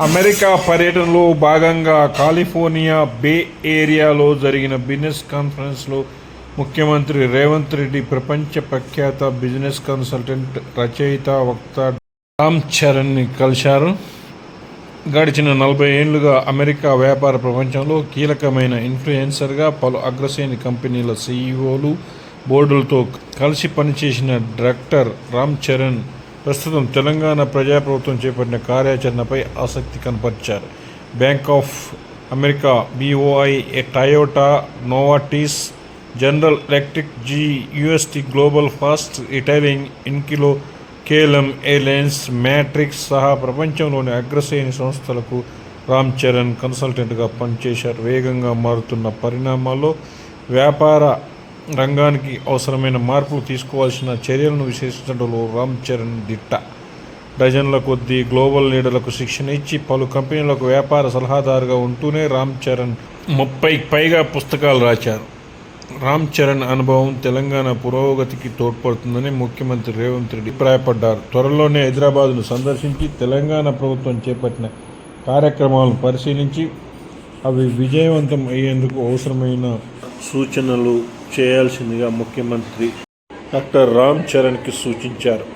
America పర్యటనలో భాగంగా California బే ఏరియాలో జరిగిన బిజినెస్ కాన్ఫరెన్స్లో ముఖ్యమంత్రి రేవంత్ రెడ్డి ప్రపంచ ప్రఖ్యాత బిజినెస్ కన్సల్టెంట్, రచయిత, వక్త రామ్ చరణ్ని కలిశారు. గడిచిన 40 ఏళ్లుగా అమెరికా వ్యాపార ప్రపంచంలో కీలకమైన ఇన్ఫ్లుయెన్సర్గా పలు అగ్రశ్రేణి కంపెనీల సీఈఓలు, బోర్డులతో కలిసి పనిచేసిన డాక్టర్ రామ్ చరణ్ ప్రస్తుతం తెలంగాణ ప్రజాప్రభుత్వం చేపట్టిన కార్యాచరణపై ఆసక్తి కనపరిచారు. Bank of America, BOI, Toyota, Novartis, General Electric, UST Global Fast Retailing, ఇన్కిలో, KLM ఎయిర్లైన్స్, మ్యాట్రిక్స్ సహా ప్రపంచంలోని అగ్రశ్రేణి సంస్థలకు రామ్ చరణ్ కన్సల్టెంట్గా పనిచేశారు. వేగంగా మారుతున్న పరిణామాల్లో వ్యాపార రంగానికి అవసరమైన మార్పులు తీసుకోవాల్సిన చర్యలను విశ్లేషించడంలో రామ్ చరణ్ దిట్ట. డజన్ల కొద్దీ గ్లోబల్ లీడర్లకు శిక్షణ ఇచ్చి పలు కంపెనీలకు వ్యాపార సలహాదారుగా ఉంటూనే రామ్ చరణ్ 30కి పైగా పుస్తకాలు రాశారు. రామ్ చరణ్ అనుభవం తెలంగాణ పురోగతికి తోడ్పడుతుందని ముఖ్యమంత్రి రేవంత్ రెడ్డి అభిప్రాయపడ్డారు. త్వరలోనే హైదరాబాద్ను సందర్శించి తెలంగాణ ప్రభుత్వం చేపట్టిన కార్యక్రమాలను పరిశీలించి అవి విజయవంతం అయ్యేందుకు అవసరమైన సూచనలు చేయాల్సిందిగా ముఖ్యమంత్రి డాక్టర్ రామ్ చరణ్కి సూచించారు.